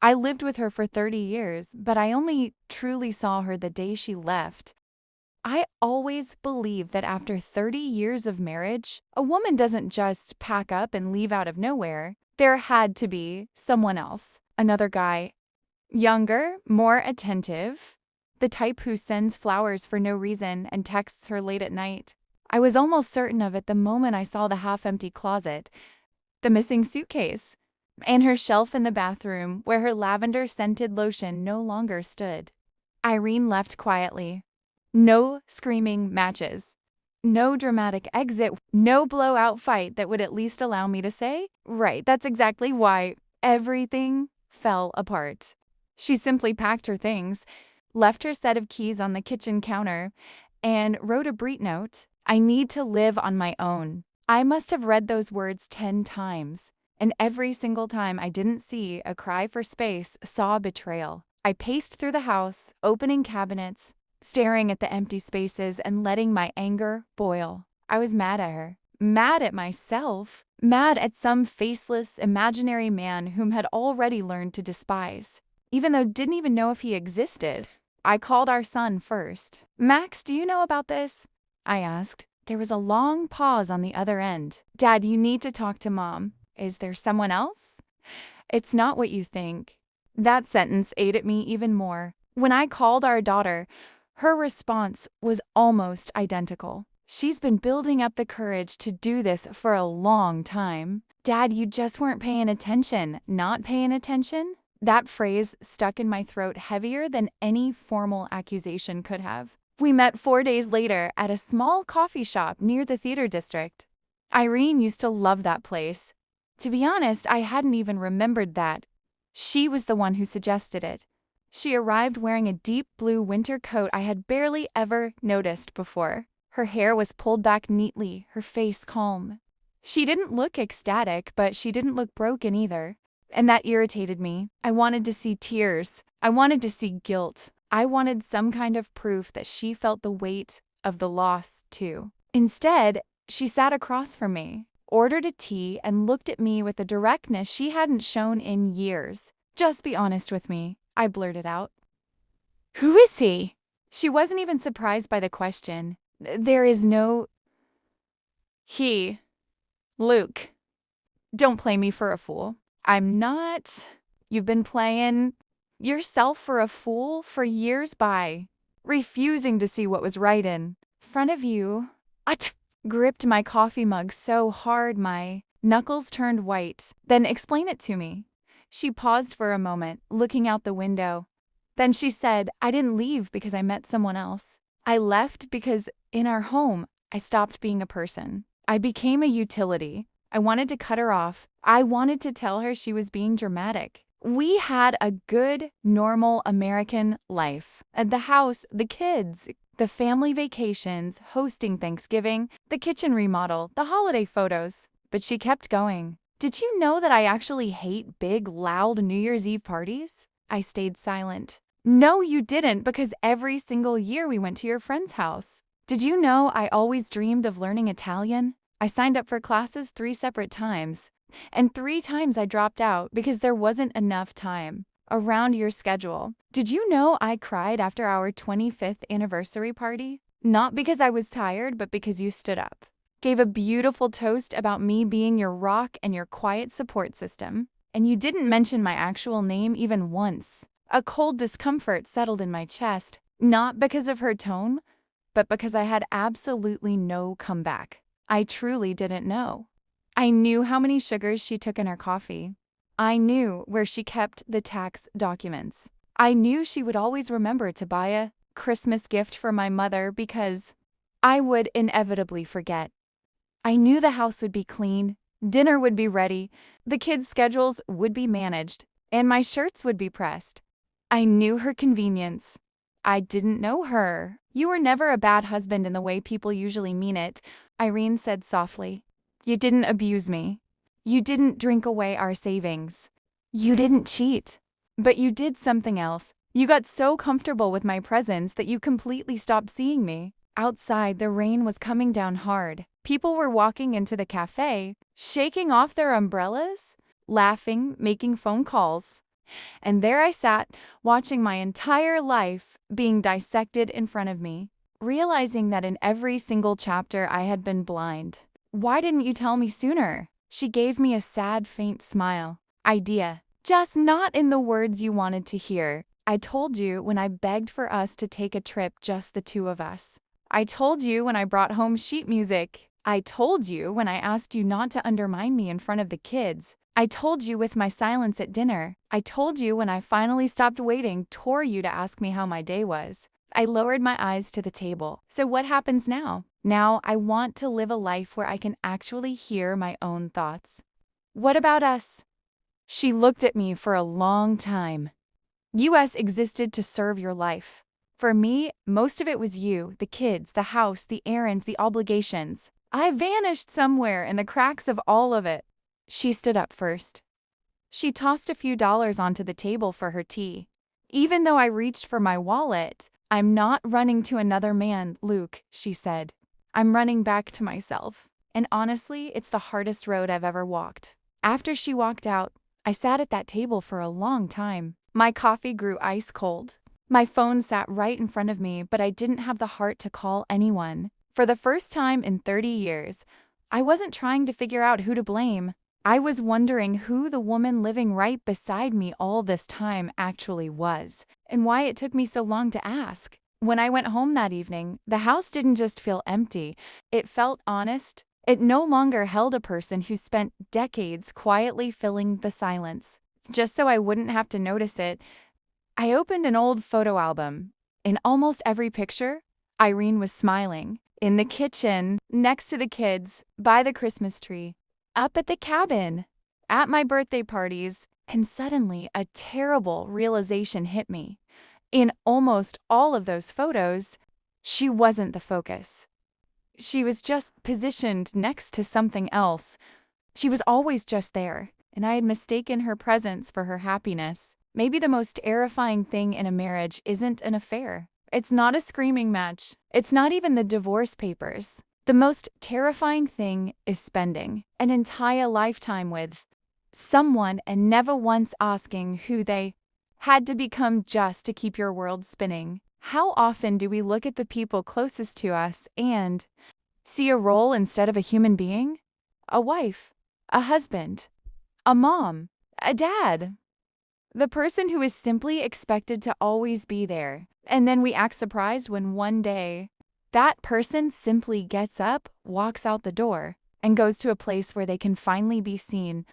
I lived with her for 30 years, but I only truly saw her the day she left. I always believed that after 30 years of marriage, a woman doesn't just pack up and leave out of nowhere. There had to be someone else, another guy, younger, more attentive, the type who sends flowers for no reason and texts her late at night. I was almost certain of it the moment I saw the half-empty closet, the missing suitcase, and her shelf in the bathroom where her lavender-scented lotion no longer stood. Irene left quietly. No screaming matches. No dramatic exit. No blowout fight that would at least allow me to say, right, that's exactly why everything fell apart. She simply packed her things, left her set of keys on the kitchen counter, and wrote a brief note. I need to live on my own. I must have read those words 10 times, and every single time I didn't see a cry for space, saw betrayal. I paced through the house, opening cabinets, staring at the empty spaces and letting my anger boil. I was mad at her, mad at myself, mad at some faceless, imaginary man whom had already learned to despise, even though didn't even know if he existed. I called our son first. Max, do you know about this? I asked. There was a long pause on the other end. Dad, you need to talk to Mom. Is there someone else? It's not what you think. That sentence ate at me even more. When I called our daughter, her response was almost identical. She's been building up the courage to do this for a long time. Dad, you just weren't paying attention. Not paying attention? That phrase stuck in my throat heavier than any formal accusation could have. We met 4 days later at a small coffee shop near the theater district. Irene used to love that place. To be honest, I hadn't even remembered that. She was the one who suggested it. She arrived wearing a deep blue winter coat I had barely ever noticed before. Her hair was pulled back neatly, her face calm. She didn't look ecstatic, but she didn't look broken either. And that irritated me. I wanted to see tears. I wanted to see guilt. I wanted some kind of proof that she felt the weight of the loss, too. Instead, she sat across from me, ordered a tea, and looked at me with a directness she hadn't shown in years. Just be honest with me, I blurted out. Who is he? She wasn't even surprised by the question. There is no... He. Luke. Don't play me for a fool. I'm not. You've been playing yourself for a fool for years by refusing to see what was right in front of you. Gripped my coffee mug so hard my knuckles turned white. Then explain it to me. She paused for a moment, looking out the window. Then she said, I didn't leave because I met someone else. I left because in our home, I stopped being a person. I became a utility. I wanted to cut her off. I wanted to tell her she was being dramatic. We had a good, normal American life. The house, the kids, the family vacations, hosting Thanksgiving, the kitchen remodel, the holiday photos. But she kept going. Did you know that I actually hate big, loud New Year's Eve parties? I stayed silent. No, you didn't, because every single year we went to your friend's house. Did you know I always dreamed of learning Italian? I signed up for classes 3 separate times, and 3 times I dropped out because there wasn't enough time around your schedule. Did you know I cried after our 25th anniversary party? Not because I was tired, but because you stood up. Gave a beautiful toast about me being your rock and your quiet support system. And you didn't mention my actual name even once. A cold discomfort settled in my chest, not because of her tone, but because I had absolutely no comeback. I truly didn't know. I knew how many sugars she took in her coffee. I knew where she kept the tax documents. I knew she would always remember to buy a Christmas gift for my mother because I would inevitably forget. I knew the house would be clean, dinner would be ready, the kids' schedules would be managed, and my shirts would be pressed. I knew her convenience. I didn't know her. You were never a bad husband in the way people usually mean it, Irene said softly. You didn't abuse me. You didn't drink away our savings. You didn't cheat. But you did something else. You got so comfortable with my presence that you completely stopped seeing me. Outside, the rain was coming down hard. People were walking into the cafe, shaking off their umbrellas, laughing, making phone calls. And there I sat, watching my entire life being dissected in front of me, realizing that in every single chapter I had been blind. Why didn't you tell me sooner? She gave me a sad, faint smile. Idea. Just not in the words you wanted to hear. I told you when I begged for us to take a trip, just the two of us. I told you when I brought home sheet music. I told you when I asked you not to undermine me in front of the kids. I told you with my silence at dinner. I told you when I finally stopped waiting, tore you to ask me how my day was. I lowered my eyes to the table. So what happens now? Now I want to live a life where I can actually hear my own thoughts. What about us? She looked at me for a long time. US existed to serve your life. For me, most of it was you, the kids, the house, the errands, the obligations. I vanished somewhere in the cracks of all of it. She stood up first. She tossed a few dollars onto the table for her tea. Even though I reached for my wallet, I'm not running to another man, Luke, she said. I'm running back to myself. And honestly, it's the hardest road I've ever walked. After she walked out, I sat at that table for a long time. My coffee grew ice cold. My phone sat right in front of me, but I didn't have the heart to call anyone. For the first time in 30 years, I wasn't trying to figure out who to blame. I was wondering who the woman living right beside me all this time actually was, and why it took me so long to ask. When I went home that evening, the house didn't just feel empty, it felt honest. It no longer held a person who spent decades quietly filling the silence. Just so I wouldn't have to notice it, I opened an old photo album. In almost every picture, Irene was smiling. In the kitchen, next to the kids, by the Christmas tree, up at the cabin, at my birthday parties, and suddenly a terrible realization hit me. In almost all of those photos, she wasn't the focus. She was just positioned next to something else. She was always just there, and I had mistaken her presence for her happiness. Maybe the most terrifying thing in a marriage isn't an affair. It's not a screaming match. It's not even the divorce papers. The most terrifying thing is spending an entire lifetime with someone and never once asking who they had to become just to keep your world spinning. How often do we look at the people closest to us and see a role instead of a human being? A wife, a husband, a mom, a dad. The person who is simply expected to always be there. And then we act surprised when one day that person simply gets up, walks out the door, and goes to a place where they can finally be seen